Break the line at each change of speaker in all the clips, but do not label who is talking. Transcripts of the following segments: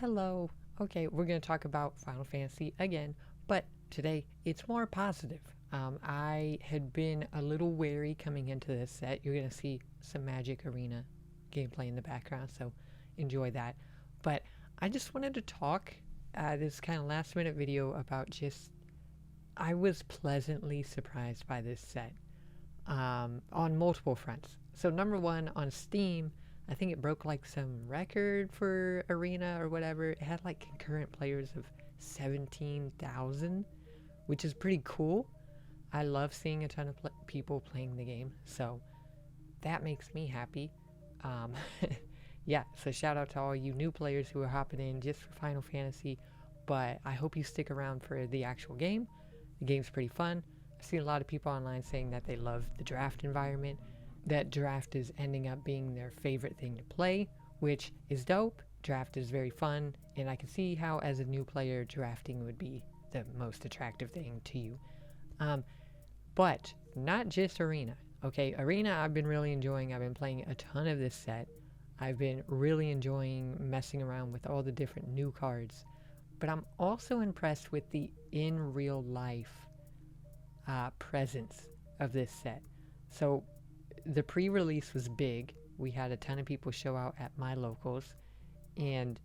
Hello. Okay, we're going to talk about Final Fantasy again, but today it's more positive. I had been a little wary coming into this set. You're going to see some Magic Arena gameplay in the background, so enjoy that. But I just wanted to talk this kind of last minute video about just I was pleasantly surprised by this set on multiple fronts. So, number one, on Steam, I think it broke like some record for Arena or whatever. It had like concurrent players of 17,000, which is pretty cool. I love seeing a ton of people playing the game, so that makes me happy. Um, yeah, so shout out to all you new players who are hopping in just for Final Fantasy, but I hope you stick around for the actual game. The game's pretty fun. I've seen a lot of people online saying that they love the draft environment, that draft is ending up being their favorite thing to play, which is dope. Draft is very fun, and I can see how, as a new player, drafting would be the most attractive thing to you. But not just Arena. Okay, Arena I've been really enjoying. I've been playing a ton of this set. I've been really enjoying messing around with all the different new cards. But I'm also impressed with the in real life presence of this set. So the pre-release was big. We had a ton of people show out at my locals, and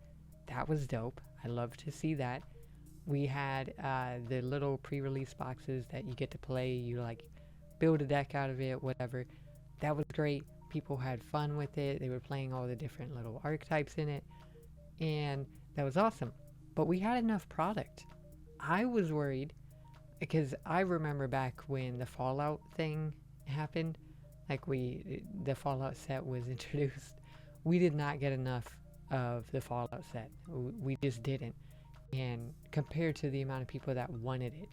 that was dope. I love to see that. We had the little pre-release boxes that you get to play. You like build a deck out of it, whatever. That was great. People had fun with it. They were playing all the different little archetypes in it, and that was awesome. But we had enough product. I was worried because I remember back when the Fallout thing happened, like the Fallout set was introduced. We did not get enough of the Fallout set. We just didn't. And compared to the amount of people that wanted it.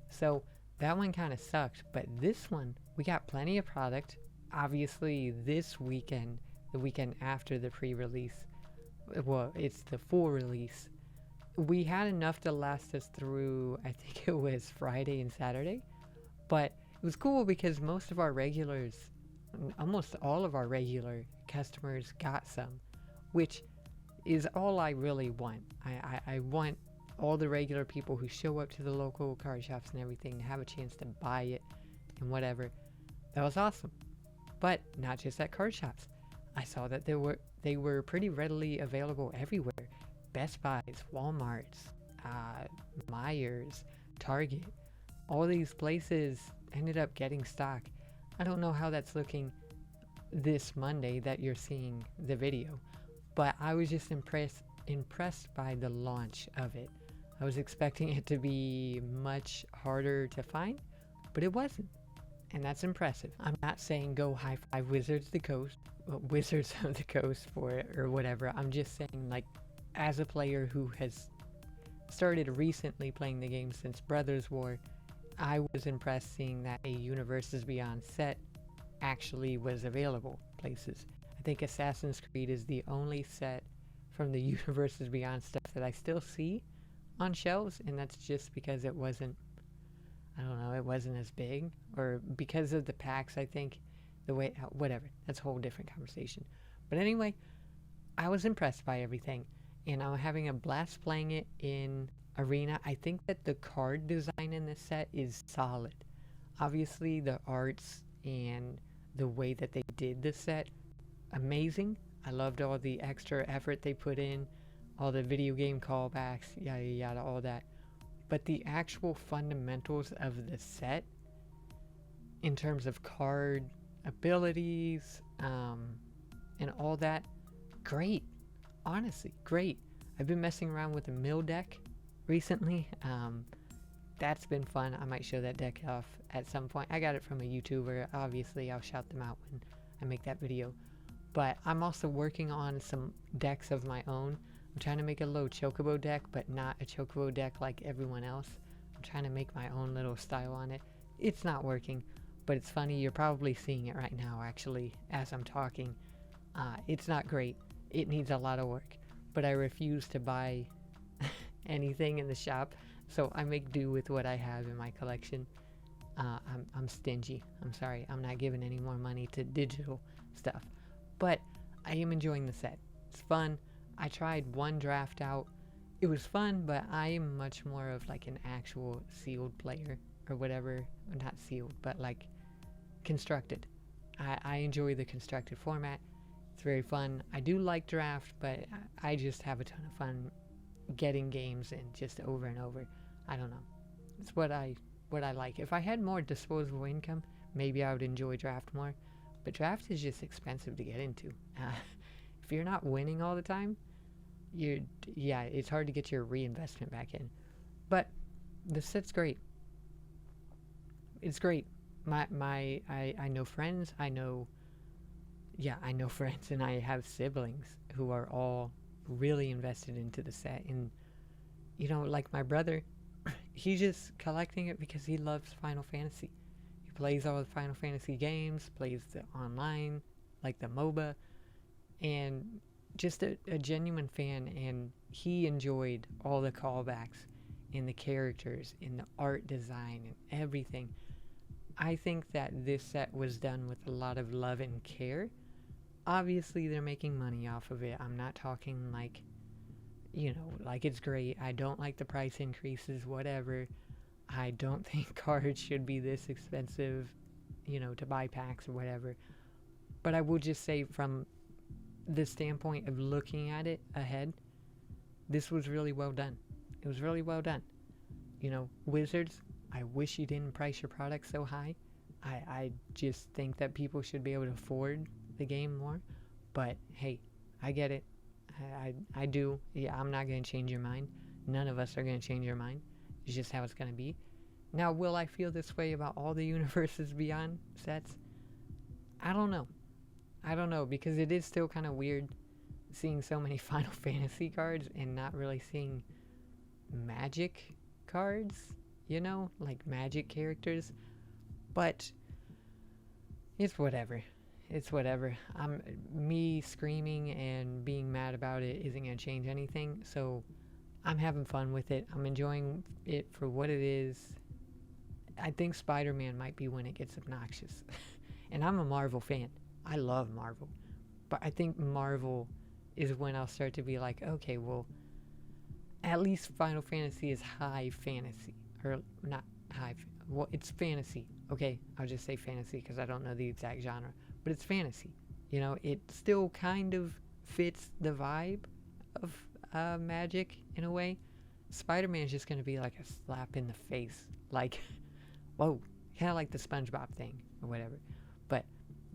So that one kind of sucked. But this one, we got plenty of product. Obviously, this weekend, the weekend after the pre-release, well, it's the full release, we had enough to last us through, I think it was Friday and Saturday. But it was cool because most of our regulars, almost all of our regular customers got some, which is all I really want. I want all the regular people who show up to the local card shops and everything to have a chance to buy it and whatever. That was awesome. But not just at card shops. I saw that they were pretty readily available everywhere. Best Buys, Walmarts, Myers, Target. All these places ended up getting stock. I don't know how that's looking this Monday that you're seeing the video, but I was just impressed by the launch of it. I was expecting it to be much harder to find, but it wasn't, and that's impressive. I'm not saying go high five Wizards of the Coast for it or whatever. I'm just saying, like, as a player who has started recently playing the game since Brothers War, I was impressed seeing that a Universes Beyond set actually was available places. I think Assassin's Creed is the only set from the Universes Beyond stuff that I still see on shelves, and that's just because it wasn't, I don't know, it wasn't as big, or because of the packs, I think, the way, whatever, that's a whole different conversation. But anyway, I was impressed by everything, and I'm having a blast playing it in Arena. I think that the card design in this set is solid. Obviously, the arts and the way that they did the set, amazing. I loved all the extra effort they put in, all the video game callbacks, yada yada, all that. But the actual fundamentals of the set, in terms of card abilities, and all that, great. Honestly, great. I've been messing around with the mill deck recently. That's been fun. I might show that deck off at some point. I got it from a YouTuber. Obviously, I'll shout them out when I make that video. But I'm also working on some decks of my own. I'm trying to make a little Chocobo deck, but not a Chocobo deck like everyone else. I'm trying to make my own little style on it. It's not working, but it's funny. You're probably seeing it right now, actually, as I'm talking. It's not great. It needs a lot of work, but I refuse to buy anything in the shop, so I make do with what I have in my collection. I'm stingy. I'm sorry. I'm not giving any more money to digital stuff, but I am enjoying the set. It's fun. I tried one draft out. It was fun, but I am much more of like an actual sealed player or whatever. Not sealed, but like constructed. I enjoy the constructed format. It's very fun. I do like draft, but I just have a ton of fun getting games and just over and over. I don't know. It's what I like. If I had more disposable income, maybe I would enjoy draft more. But draft is just expensive to get into. If you're not winning all the time, it's hard to get your reinvestment back in. But the set's great. It's great. I know friends. I know friends, and I have siblings who are all really invested into the set. And like my brother, he's just collecting it because he loves Final Fantasy. He plays all the Final Fantasy games, plays the online, like the MOBA, and just a genuine fan. And he enjoyed all the callbacks in the characters, in the art design, and everything. I think that this set was done with a lot of love and care. Obviously, they're making money off of it. I'm not talking like, like it's great. I don't like the price increases, whatever. I don't think cards should be this expensive, to buy packs or whatever. But I will just say, from the standpoint of looking at it ahead, this was really well done. It was really well done. Wizards, I wish you didn't price your product so high. I just think that people should be able to afford the game more. But hey, I get it. I do. Yeah, I'm not going to change your mind. None of us are going to change your mind. It's just how it's going to be. Now, will I feel this way about all the Universes Beyond sets? I don't know, because it is still kind of weird seeing so many Final Fantasy cards and not really seeing Magic cards, like Magic characters. But it's whatever. It's whatever. Me screaming and being mad about it isn't going to change anything. So I'm having fun with it. I'm enjoying it for what it is. I think Spider-Man might be when it gets obnoxious. And I'm a Marvel fan. I love Marvel. But I think Marvel is when I'll start to be like, okay, well, at least Final Fantasy is high fantasy. Or not high. Well, it's fantasy. Okay, I'll just say fantasy because I don't know the exact genre. But it's fantasy. It still kind of fits the vibe of Magic in a way. Spider-Man is just going to be like a slap in the face. Like, whoa. Kind of like the SpongeBob thing or whatever. But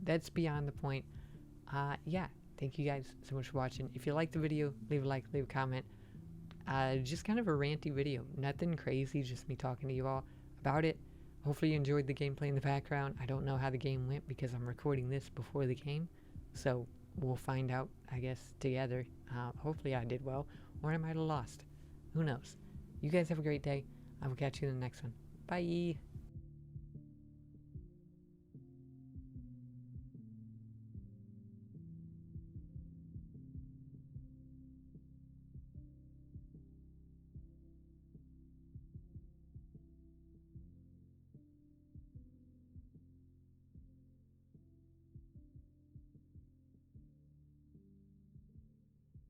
that's beyond the point. Thank you guys so much for watching. If you liked the video, leave a like, leave a comment. Just kind of a ranty video. Nothing crazy, just me talking to you all about it. Hopefully you enjoyed the gameplay in the background. I don't know how the game went because I'm recording this before the game. So we'll find out, I guess, together. Hopefully I did well, or I might have lost. Who knows? You guys have a great day. I will catch you in the next one. Bye!